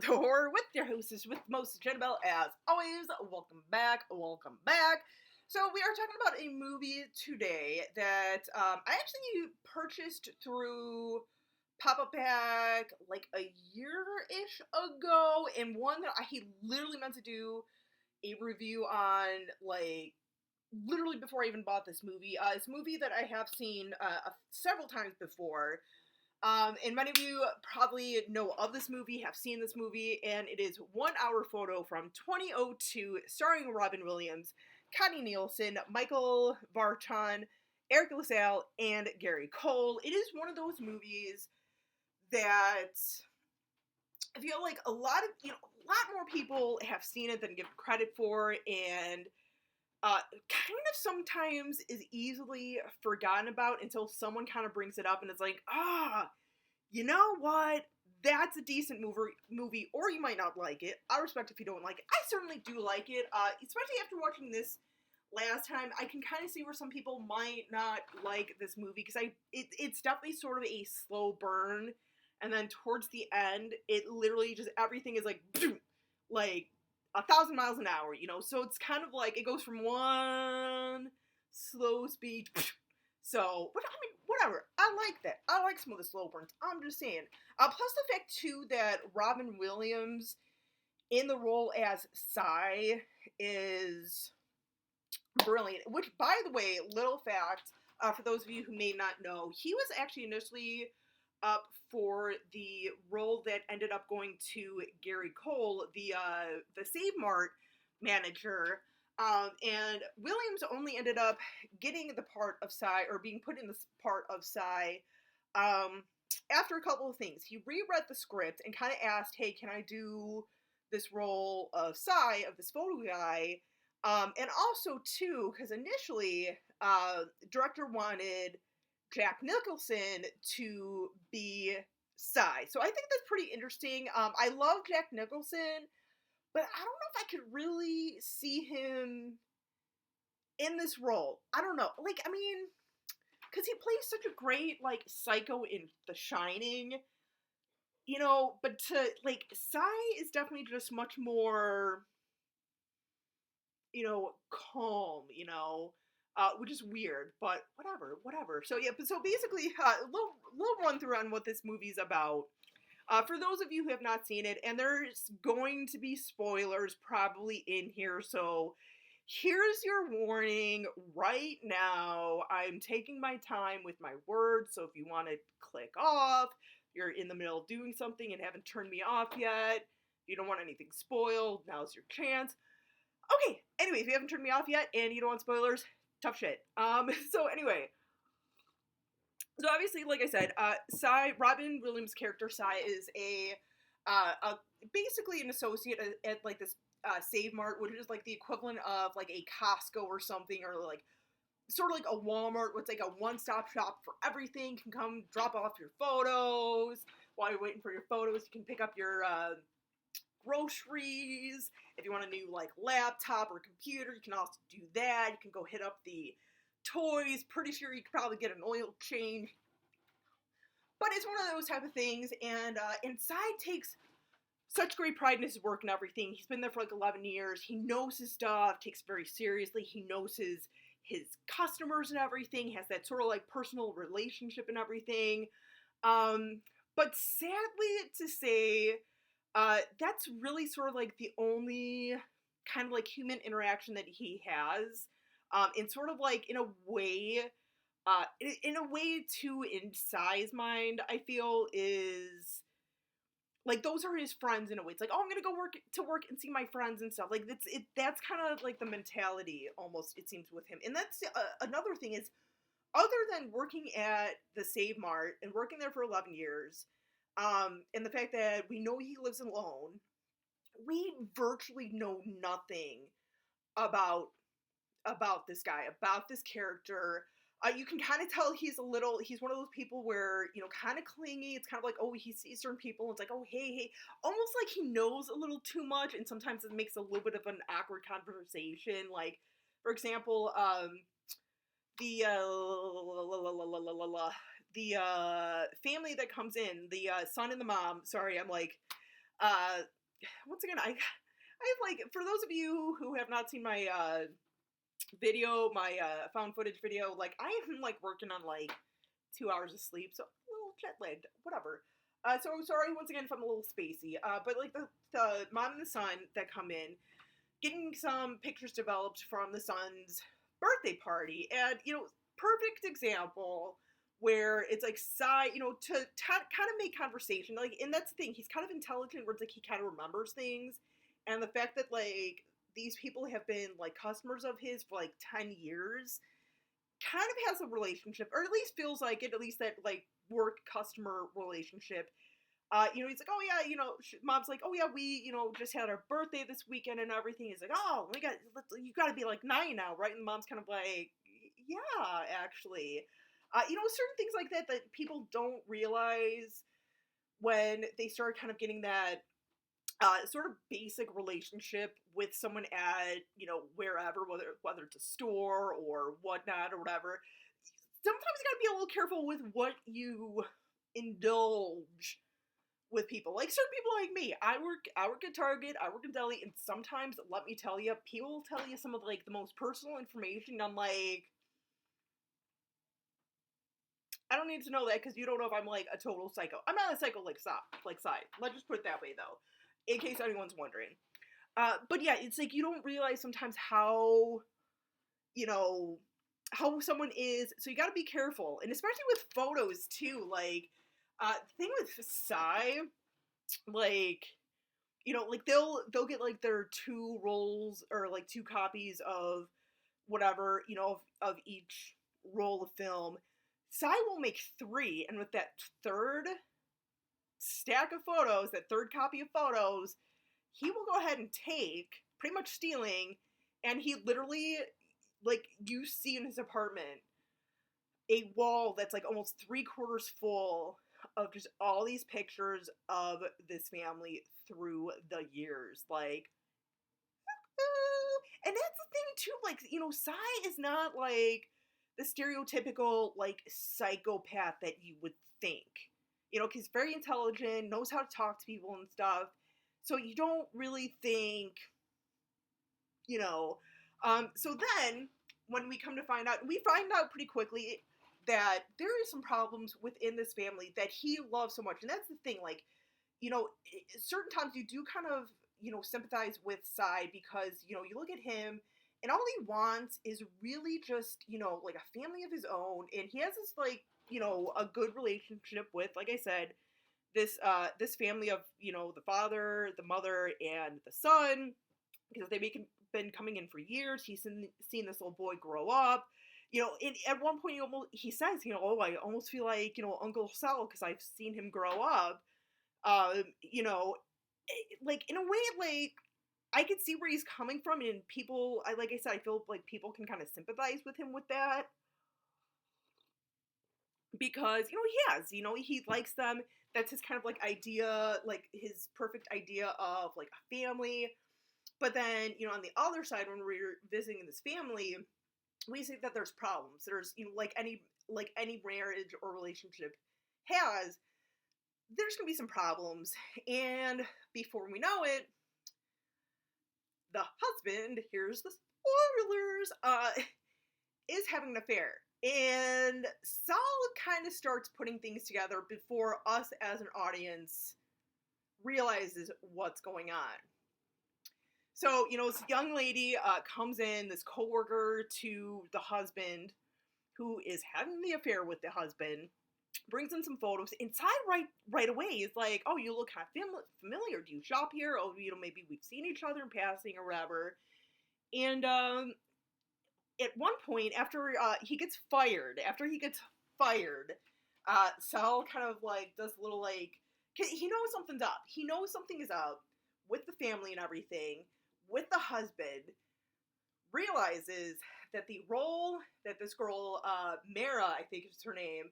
the Horror with your hostess with the most, Jennabelle, as always. Welcome back. So we are talking about a movie today that I actually purchased through Pop-Up Pack like a year-ish ago, and one that I literally meant to do a review on like literally before I even bought this movie. It's a movie that I have seen several times before. And many of you probably know of this movie, have seen this movie, and it is 1 Hour Photo from 2002, starring Robin Williams, Connie Nielsen, Michael Vartan, Eric LaSalle, and Gary Cole. It is one of those movies that I feel like a lot more people have seen it than give credit for, and kind of sometimes is easily forgotten about until someone kind of brings it up and it's like, you know what? That's a decent movie, or you might not like it. I respect if you don't like it. I certainly do like it, especially after watching this last time. I can kind of see where some people might not like this movie, because it's definitely sort of a slow burn, and then towards the end, it literally just, everything is like, like 1,000 miles an hour, so it's kind of like it goes from one slow speed. So, but I mean, whatever. I like that. I like some of the slow burns. I'm just saying. Plus the fact too that Robin Williams in the role as Cy is brilliant. Which, by the way, little fact, for those of you who may not know, he was actually initially up for the role that ended up going to Gary Cole, the Save Mart manager, and Williams only ended up getting the part of Cy, or being put in the part of Cy, after a couple of things. He reread the script and kind of asked, hey, can I do this role of Cy, of this photo guy? And also, too, because initially, director wanted Jack Nicholson to be Cy. So I think that's pretty interesting. I love Jack Nicholson, but I don't know if I could really see him in this role. I don't know. Like, I mean, because he plays such a great, like, psycho in The Shining, but to, like, Cy is definitely just much more, calm, which is weird, but whatever. So yeah, so basically, a little run through on what this movie's about. For those of you who have not seen it, and there's going to be spoilers probably in here, so here's your warning right now. I'm taking my time with my words, so if you want to click off, you're in the middle of doing something and haven't turned me off yet, you don't want anything spoiled, now's your chance. Okay, anyway, if you haven't turned me off yet and you don't want spoilers, tough shit. So anyway, so obviously, like I said, Cy, Robin Williams' character Cy, is a basically an associate at like this Save Mart, which is like the equivalent of like a Costco or something, or like sort of like a Walmart, where it's like a one-stop shop for everything. You can come drop off your photos while you're waiting for your photos. You can pick up your groceries. If you want a new like laptop or computer, you can also do that. You can go hit up the toys. Pretty sure you could probably get an oil change. But it's one of those type of things, and Cy takes such great pride in his work and everything. He's been there for like 11 years. He knows his stuff, takes it very seriously. He knows his customers and everything, has that sort of like personal relationship and everything. But sadly to say, that's really sort of like the only kind of like human interaction that he has, and sort of like in a way too, in Cy's mind, I feel, is like those are his friends in a way. It's like, oh, I'm gonna go work and see my friends and stuff. Like that's kind of like the mentality almost, it seems, with him. And that's another thing is, other than working at the Save Mart and working there for 11 years, and the fact that we know he lives alone, we virtually know nothing about this guy, about this character. You can kind of tell he's one of those people where, kind of clingy. It's kind of like, oh, he sees certain people, and it's like, oh, hey, almost like he knows a little too much, and sometimes it makes a little bit of an awkward conversation. Like, for example, the family that comes in, the son and the mom. Sorry, I'm like, Uh, once again, I have like, for those of you who have not seen my video, my found footage video, like I am like working on like 2 hours of sleep, so a little jet lagged, whatever. So sorry once again if I'm a little spacey. But like the mom and the son that come in, getting some pictures developed from the son's birthday party, and perfect example where it's like to kind of make conversation, like, and that's the thing, he's kind of intelligent where it's like he kind of remembers things, and the fact that like these people have been like customers of his for like 10 years kind of has a relationship, or at least feels like it, at least that like work customer relationship. He's like, oh yeah, mom's like, oh yeah, we, just had our birthday this weekend and everything. He's like, oh, you got to be like 9 now, right? And mom's kind of like, yeah, actually. Certain things like that people don't realize when they start kind of getting that sort of basic relationship with someone at, wherever, whether it's a store or whatnot or whatever. Sometimes you gotta be a little careful with what you indulge with people. Like certain people like me, I work at Target, I work in deli, and sometimes, let me tell you, people will tell you some of like the most personal information. I'm like, I don't need to know that because you don't know if I'm like a total psycho. I'm not a psycho like Sai. Let's just put it that way though, in case anyone's wondering. But yeah, it's like you don't realize sometimes how, you know, how someone is. So you got to be careful, and especially with photos too. Like, the thing with Sai, like, like they'll get like their two rolls or like two copies of whatever, of each roll of film. Sai will make three, and with that third stack of photos, that third copy of photos, he will go ahead and take, pretty much stealing, and he literally, like, you see in his apartment, a wall that's like almost 3/4 full of just all these pictures of this family through the years. Like, and that's the thing too, like, Sai is not like the stereotypical like psychopath that you would think. Because he's very intelligent, knows how to talk to people and stuff. So you don't really think, you know. So then, when we come to find out, we find out pretty quickly that there is some problems within this family that he loves so much. And that's the thing, like, certain times you do kind of, sympathize with Sai because, you look at him and all he wants is really just, like a family of his own. And he has this, like, a good relationship with, like I said, this family of, the father, the mother, and the son, because they've been coming in for years. He's seen this little boy grow up. At one point he says, oh, I almost feel like, Uncle Sal because I've seen him grow up. Like, in a way, like, I could see where he's coming from, and people, like I said, I feel like people can kind of sympathize with him with that. Because, he has, he likes them. That's his kind of, like, idea, like, his perfect idea of, like, a family. But then, on the other side, when we're visiting this family, we see that there's problems. There's, like any marriage or relationship has, there's gonna be some problems. And before we know it, the husband, here's the spoilers, is having an affair. And Sal kind of starts putting things together before us as an audience realizes what's going on. So, this young lady comes in, this coworker to the husband, who is having the affair with the husband, brings in some photos. Inside, right away, is like, oh, you look kind of familiar. Do you shop here? Oh, maybe we've seen each other in passing or whatever. And at one point, after he gets fired, Sal kind of like does a little like, cause he knows something's up. He knows something is up with the family and everything, with the husband. Realizes that the role that this girl, Mara, I think is her name,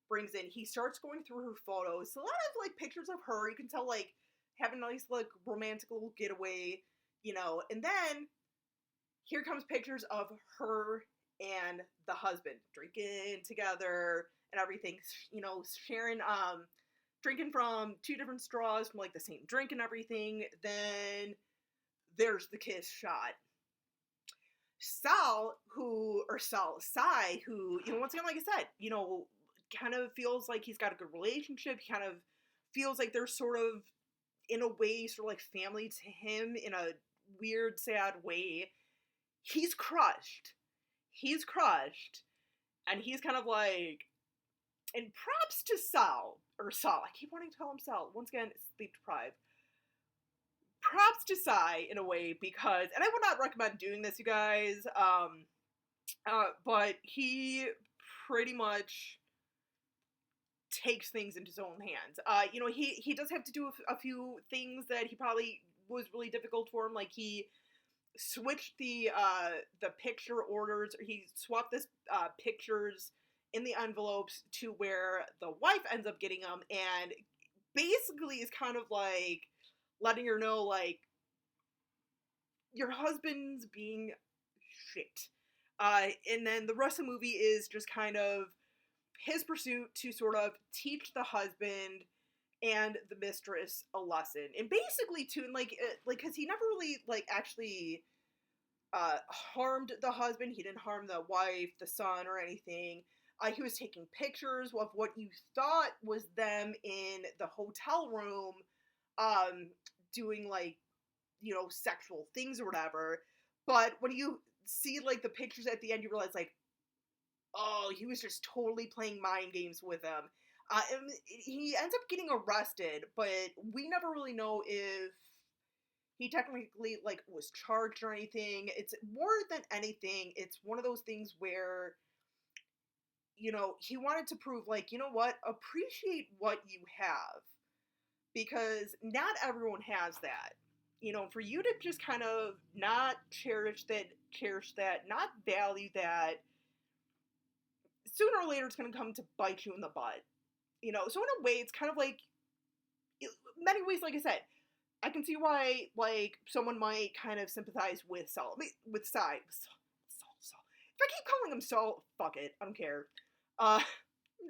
brings in, he starts going through her photos. So a lot of like pictures of her. You can tell like having a nice like romantic little getaway, and then here comes pictures of her and the husband drinking together and everything, sharing drinking from two different straws from like the same drink and everything. Then there's the kiss shot. Sai, who, once again, like I said, kind of feels like he's got a good relationship. He kind of feels like they're sort of, in a way, sort of like family to him in a weird, sad way. He's crushed. And he's kind of like, and props to Saul. I keep wanting to call him Saul. Once again, sleep deprived. Props to Sai in a way because, and I would not recommend doing this, you guys, but he pretty much takes things into his own hands. He does have to do a few things that he probably was really difficult for him. Like he switched the picture orders, or he swapped this pictures in the envelopes to where the wife ends up getting them, and basically is kind of like letting her know, like, your husband's being shit. And then the rest of the movie is just kind of his pursuit to sort of teach the husband and the mistress a lesson. And basically, too, and because he never really, actually harmed the husband. He didn't harm the wife, the son, or anything. He was taking pictures of what you thought was them in the hotel room, doing, sexual things or whatever. But when you see, the pictures at the end, you realize, oh, he was just totally playing mind games with them. And he ends up getting arrested, but we never really know if he technically, was charged or anything. It's more than anything, it's one of those things where, he wanted to prove, appreciate what you have. Because not everyone has that. For you to just kind of not cherish that, not value that, sooner or later it's going to come to bite you in the butt. So in a way, it's kind of like, many ways, like I said, I can see why, someone might kind of sympathize with Saul. With Sai. Saul. If I keep calling him Saul, fuck it. I don't care. I'm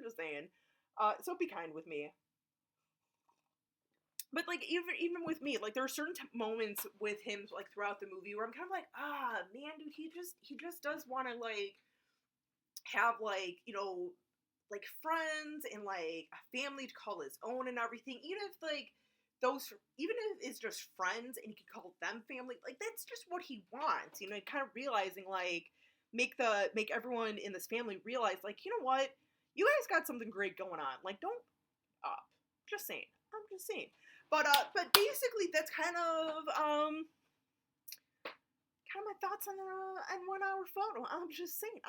just saying. So be kind with me. But, even with me, there are certain moments with him, throughout the movie where I'm kind of like, man, dude, he just does want to, have, friends and, a family to call his own and everything. Even if it's just friends and he could call them family, that's just what he wants, kind of realizing, make everyone in this family realize, you know what, you guys got something great going on, don't up. Just saying. I'm just saying. But basically that's kind of my thoughts on 1 hour photo. I'm just saying.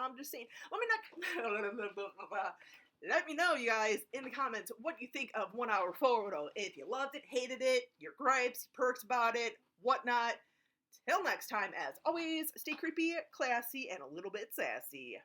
Let me know, you guys, in the comments what you think of 1 hour photo. If you loved it, hated it, your gripes, perks about it, whatnot. Till next time, as always, stay creepy, classy, and a little bit sassy.